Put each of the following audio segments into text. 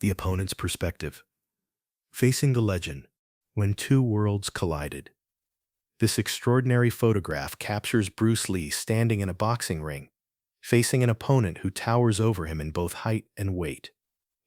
The opponent's perspective. Facing the legend, when two worlds collided. This extraordinary photograph captures Bruce Lee standing in a boxing ring, facing an opponent who towers over him in both height and weight.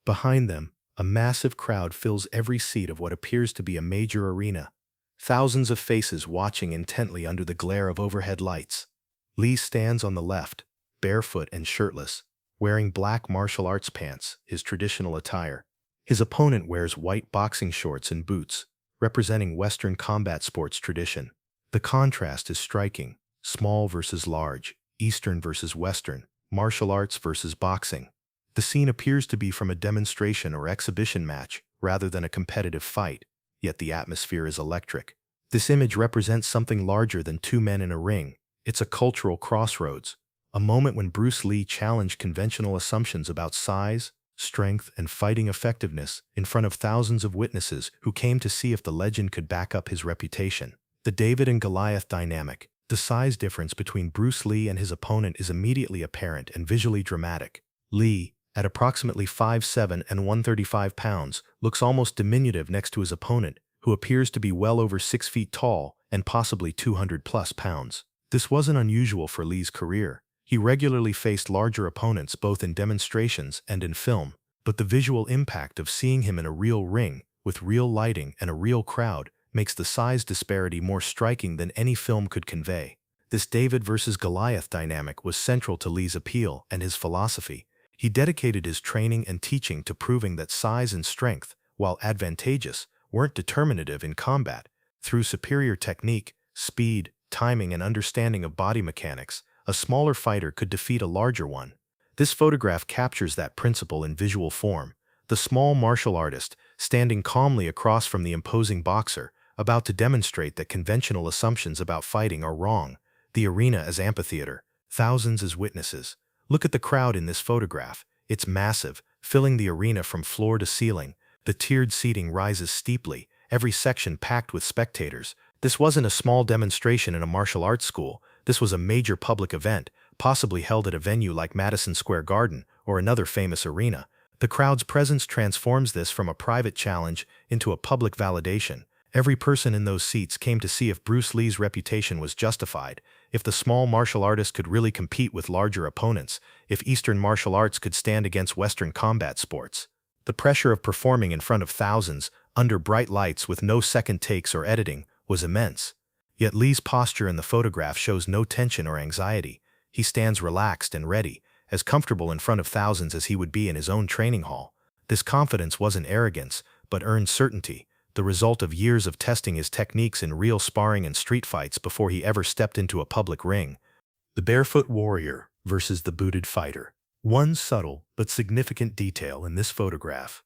Behind them, a massive crowd fills every seat of what appears to be a major arena, thousands of faces watching intently under the glare of overhead lights. Lee stands on the left, barefoot and shirtless, wearing black martial arts pants, his traditional attire. His opponent wears white boxing shorts and boots, representing Western combat sports tradition. The contrast is striking: small versus large, Eastern versus Western, martial arts versus boxing. The scene appears to be from a demonstration or exhibition match rather than a competitive fight, yet the atmosphere is electric. This image represents something larger than two men in a ring. It's a cultural crossroads, a moment when Bruce Lee challenged conventional assumptions about size, strength, and fighting effectiveness in front of thousands of witnesses who came to see if the legend could back up his reputation. The David and Goliath dynamic. The size difference between Bruce Lee and his opponent is immediately apparent and visually dramatic. Lee, at approximately 5'7" and 135 pounds, looks almost diminutive next to his opponent, who appears to be well over 6 feet tall and possibly 200+ pounds. This wasn't unusual for Lee's career. He regularly faced larger opponents both in demonstrations and in film, but the visual impact of seeing him in a real ring, with real lighting and a real crowd, makes the size disparity more striking than any film could convey. This David versus Goliath dynamic was central to Lee's appeal and his philosophy. He dedicated his training and teaching to proving that size and strength, while advantageous, weren't determinative in combat. Through superior technique, speed, timing, and understanding of body mechanics, a smaller fighter could defeat a larger one. This photograph captures that principle in visual form. The small martial artist, standing calmly across from the imposing boxer, about to demonstrate that conventional assumptions about fighting are wrong. The arena as amphitheater, thousands as witnesses. Look at the crowd in this photograph. It's massive, filling the arena from floor to ceiling. The tiered seating rises steeply, every section packed with spectators. This wasn't a small demonstration in a martial arts school. This was a major public event, possibly held at a venue like Madison Square Garden or another famous arena. The crowd's presence transforms this from a private challenge into a public validation. Every person in those seats came to see if Bruce Lee's reputation was justified, if the small martial artist could really compete with larger opponents, if Eastern martial arts could stand against Western combat sports. The pressure of performing in front of thousands, under bright lights with no second takes or editing, was immense. Yet Lee's posture in the photograph shows no tension or anxiety. He stands relaxed and ready, as comfortable in front of thousands as he would be in his own training hall. This confidence wasn't arrogance, but earned certainty, the result of years of testing his techniques in real sparring and street fights before he ever stepped into a public ring. The barefoot warrior versus the booted fighter. One subtle but significant detail in this photograph.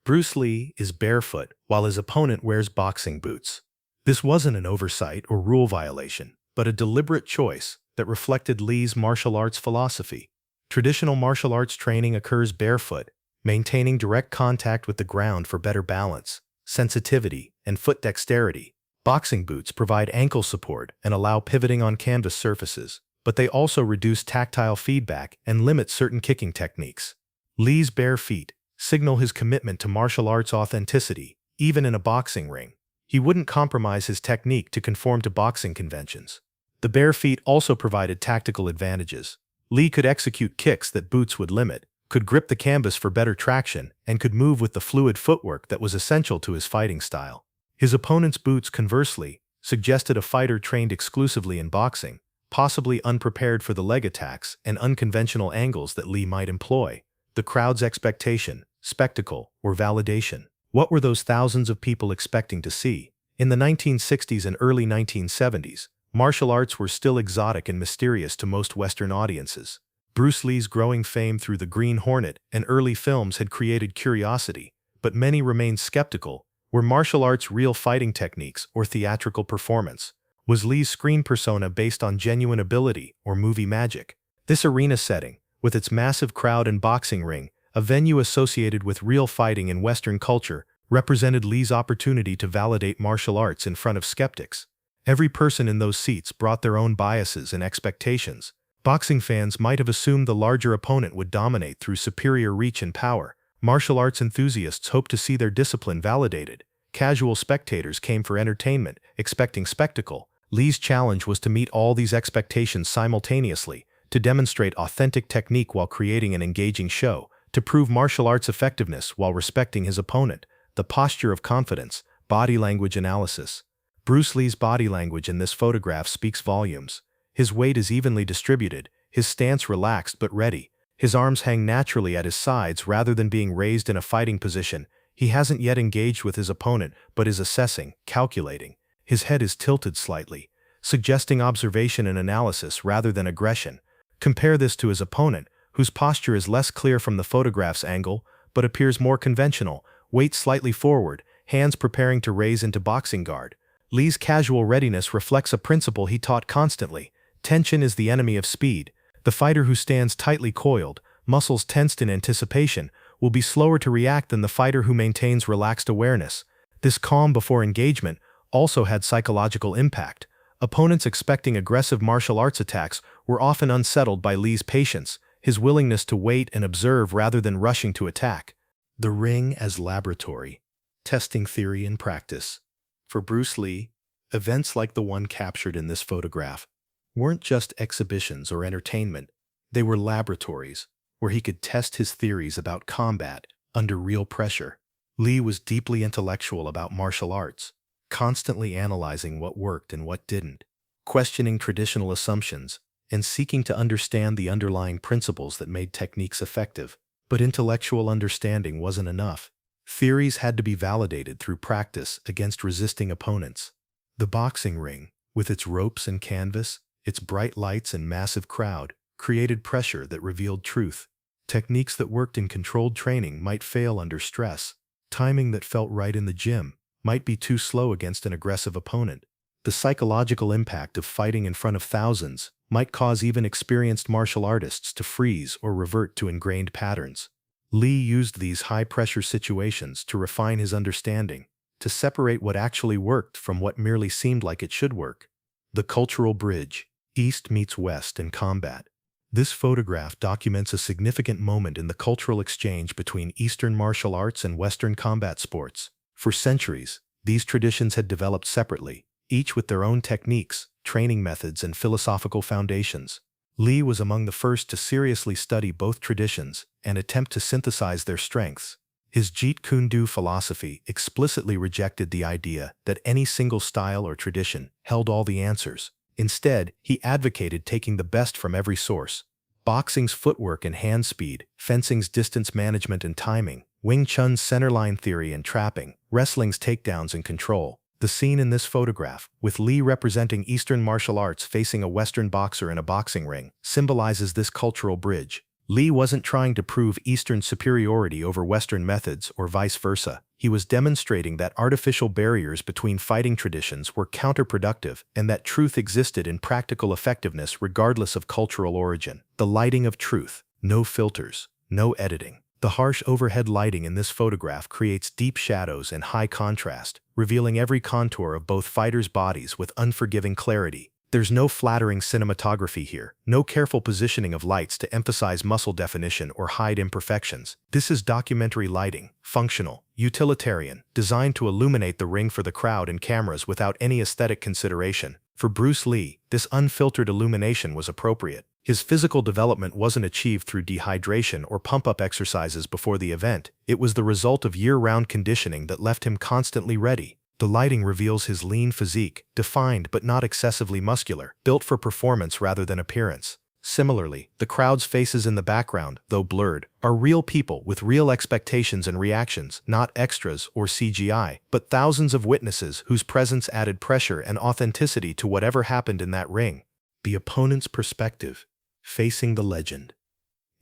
Bruce Lee is barefoot while his opponent wears boxing boots. This wasn't an oversight or rule violation, but a deliberate choice that reflected Lee's martial arts philosophy. Traditional martial arts training occurs barefoot, maintaining direct contact with the ground for better balance, sensitivity, and foot dexterity. Boxing boots provide ankle support and allow pivoting on canvas surfaces, but they also reduce tactile feedback and limit certain kicking techniques. Lee's bare feet signal his commitment to martial arts authenticity, even in a boxing ring. He wouldn't compromise his technique to conform to boxing conventions. The bare feet also provided tactical advantages. Lee could execute kicks that boots would limit, could grip the canvas for better traction, and could move with the fluid footwork that was essential to his fighting style. His opponent's boots, conversely, suggested a fighter trained exclusively in boxing, possibly unprepared for the leg attacks and unconventional angles that Lee might employ. The crowd's expectation, spectacle, or validation. What were those thousands of people expecting to see? In the 1960s and early 1970s, martial arts were still exotic and mysterious to most Western audiences. Bruce Lee's growing fame through The Green Hornet and early films had created curiosity, but many remained skeptical. Were martial arts real fighting techniques or theatrical performance? Was Lee's screen persona based on genuine ability or movie magic? This arena setting, with its massive crowd and boxing ring, a venue associated with real fighting in Western culture, represented Lee's opportunity to validate martial arts in front of skeptics. Every person in those seats brought their own biases and expectations. Boxing fans might have assumed the larger opponent would dominate through superior reach and power, Martial arts enthusiasts hoped to see their discipline validated. Casual spectators came for entertainment, expecting spectacle. Lee's challenge was to meet all these expectations simultaneously, to demonstrate authentic technique while creating an engaging show, to prove martial arts effectiveness while respecting his opponent. The posture of confidence, body language analysis. Bruce Lee's body language in this photograph speaks volumes. His weight is evenly distributed, his stance relaxed but ready. His arms hang naturally at his sides rather than being raised in a fighting position. He hasn't yet engaged with his opponent, but is assessing, calculating. His head is tilted slightly, suggesting observation and analysis rather than aggression. Compare this to his opponent, whose posture is less clear from the photograph's angle, but appears more conventional, weight slightly forward, hands preparing to raise into boxing guard. Lee's casual readiness reflects a principle he taught constantly. Tension is the enemy of speed. The fighter who stands tightly coiled, muscles tensed in anticipation, will be slower to react than the fighter who maintains relaxed awareness. This calm before engagement also had psychological impact. Opponents expecting aggressive martial arts attacks were often unsettled by Lee's patience, his willingness to wait and observe rather than rushing to attack. The ring as laboratory, testing theory in practice. For Bruce Lee, events like the one captured in this photograph weren't just exhibitions or entertainment, they were laboratories where he could test his theories about combat under real pressure. Lee was deeply intellectual about martial arts, constantly analyzing what worked and what didn't, questioning traditional assumptions, and seeking to understand the underlying principles that made techniques effective. But intellectual understanding wasn't enough. Theories had to be validated through practice against resisting opponents. The boxing ring, with its ropes and canvas, its bright lights and massive crowd, created pressure that revealed truth. Techniques that worked in controlled training might fail under stress. Timing that felt right in the gym might be too slow against an aggressive opponent. The psychological impact of fighting in front of thousands might cause even experienced martial artists to freeze or revert to ingrained patterns. Lee used these high-pressure situations to refine his understanding, to separate what actually worked from what merely seemed like it should work. The cultural bridge, East meets West in combat. This photograph documents a significant moment in the cultural exchange between Eastern martial arts and Western combat sports. For centuries, these traditions had developed separately, each with their own techniques, training methods, and philosophical foundations. Lee was among the first to seriously study both traditions and attempt to synthesize their strengths. His Jeet Kune Do philosophy explicitly rejected the idea that any single style or tradition held all the answers. Instead, he advocated taking the best from every source. Boxing's footwork and hand speed, fencing's distance management and timing, Wing Chun's centerline theory and trapping, wrestling's takedowns and control. The scene in this photograph, with Lee representing Eastern martial arts facing a Western boxer in a boxing ring, symbolizes this cultural bridge. Lee wasn't trying to prove Eastern superiority over Western methods or vice versa. He was demonstrating that artificial barriers between fighting traditions were counterproductive and that truth existed in practical effectiveness regardless of cultural origin. The lighting of truth. No filters, no editing. The harsh overhead lighting in this photograph creates deep shadows and high contrast, revealing every contour of both fighters' bodies with unforgiving clarity. There's no flattering cinematography here, no careful positioning of lights to emphasize muscle definition or hide imperfections. This is documentary lighting, functional, utilitarian, designed to illuminate the ring for the crowd and cameras without any aesthetic consideration. For Bruce Lee, this unfiltered illumination was appropriate. His physical development wasn't achieved through dehydration or pump-up exercises before the event. It was the result of year-round conditioning that left him constantly ready. The lighting reveals his lean physique, defined but not excessively muscular, built for performance rather than appearance. Similarly, the crowd's faces in the background, though blurred, are real people with real expectations and reactions, not extras or CGI, but thousands of witnesses whose presence added pressure and authenticity to whatever happened in that ring. The opponent's perspective. Facing the legend.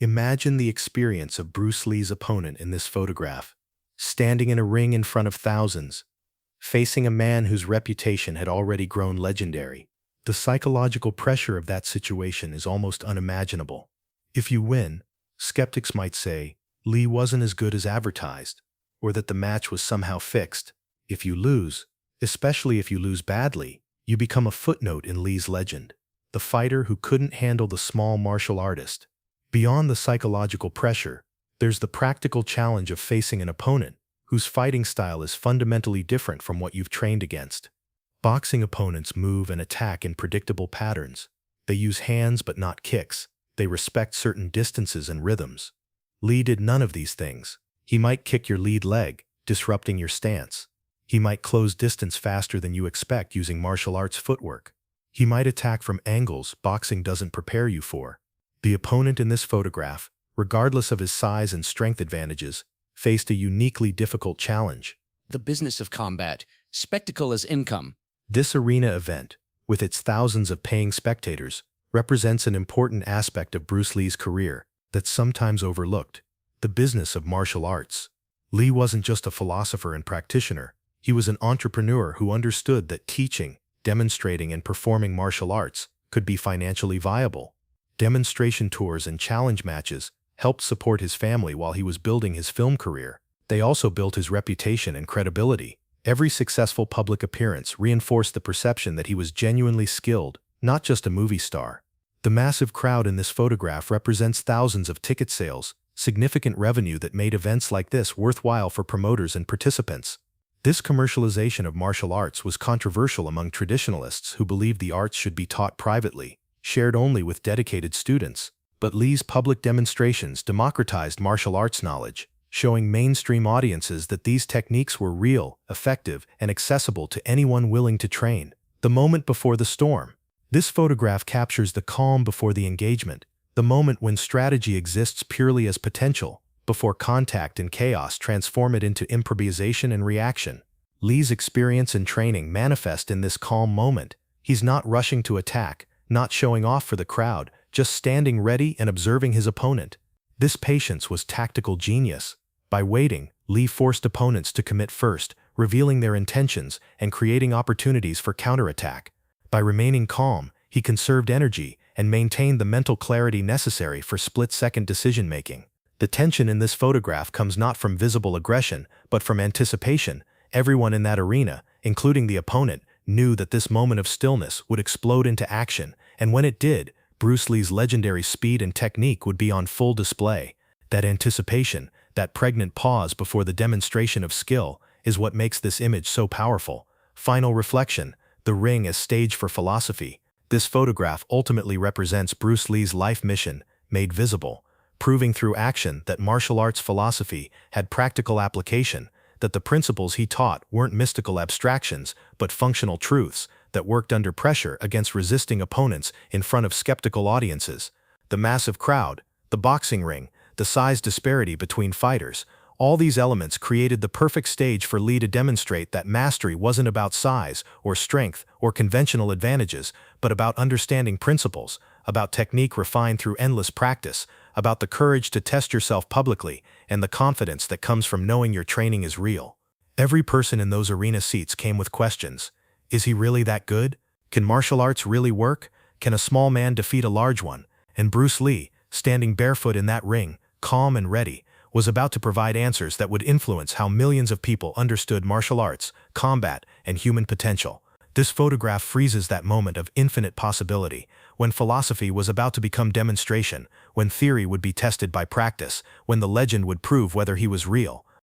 Imagine the experience of Bruce Lee's opponent in this photograph, standing in a ring in front of thousands, facing a man whose reputation had already grown legendary. The psychological pressure of that situation is almost unimaginable. If you win, skeptics might say Lee wasn't as good as advertised, or that the match was somehow fixed. If you lose, especially if you lose badly, you become a footnote in Lee's legend, the fighter who couldn't handle the small martial artist. Beyond the psychological pressure, There's the practical challenge of facing an opponent whose fighting style is fundamentally different from what you've trained against. Boxing opponents move and attack in predictable patterns. They use hands but not kicks. They respect certain distances and rhythms. Lee did none of these things. He might kick your lead leg, disrupting your stance. He might close distance faster than you expect using martial arts footwork. He might attack from angles boxing doesn't prepare you for. The opponent in this photograph, regardless of his size and strength advantages, faced a uniquely difficult challenge. The business of combat, spectacle as income. This arena event, with its thousands of paying spectators, represents an important aspect of Bruce Lee's career that's sometimes overlooked: the business of martial arts. Lee wasn't just a philosopher and practitioner. He was an entrepreneur who understood that teaching, demonstrating, and performing martial arts could be financially viable. Demonstration tours and challenge matches helped support his family while he was building his film career. They also built his reputation and credibility. Every successful public appearance reinforced the perception that he was genuinely skilled, not just a movie star. The massive crowd in this photograph represents thousands of ticket sales, significant revenue that made events like this worthwhile for promoters and participants. This commercialization of martial arts was controversial among traditionalists who believed the arts should be taught privately, shared only with dedicated students. But Lee's public demonstrations democratized martial arts knowledge, showing mainstream audiences that these techniques were real, effective, and accessible to anyone willing to train. The moment before the storm. This photograph captures the calm before the engagement, the moment when strategy exists purely as potential, before contact and chaos transform it into improvisation and reaction. Lee's experience and training manifest in this calm moment. He's not rushing to attack, not showing off for the crowd, just standing ready and observing his opponent. This patience was tactical genius. By waiting, Lee forced opponents to commit first, revealing their intentions and creating opportunities for counterattack. By remaining calm, he conserved energy and maintained the mental clarity necessary for split-second decision-making. The tension in this photograph comes not from visible aggression, but from anticipation. Everyone in that arena, including the opponent, knew that this moment of stillness would explode into action, and when it did, Bruce Lee's legendary speed and technique would be on full display. That anticipation, that pregnant pause before the demonstration of skill, is what makes this image so powerful. Final reflection: the ring as stage for philosophy. This photograph ultimately represents Bruce Lee's life mission, made visible, proving through action that martial arts philosophy had practical application, that the principles he taught weren't mystical abstractions, but functional truths that worked under pressure against resisting opponents in front of skeptical audiences. The massive crowd, the boxing ring, the size disparity between fighters, all these elements created the perfect stage for Lee to demonstrate that mastery wasn't about size or strength or conventional advantages, but about understanding principles, about technique refined through endless practice, about the courage to test yourself publicly, and the confidence that comes from knowing your training is real. Every person in those arena seats came with questions. Is he really that good? Can martial arts really work? Can a small man defeat a large one? And Bruce Lee, standing barefoot in that ring, calm and ready, was about to provide answers that would influence how millions of people understood martial arts, combat, and human potential. This photograph freezes that moment of infinite possibility, when philosophy was about to become demonstration, when theory would be tested by practice, when the legend would prove whether he was real.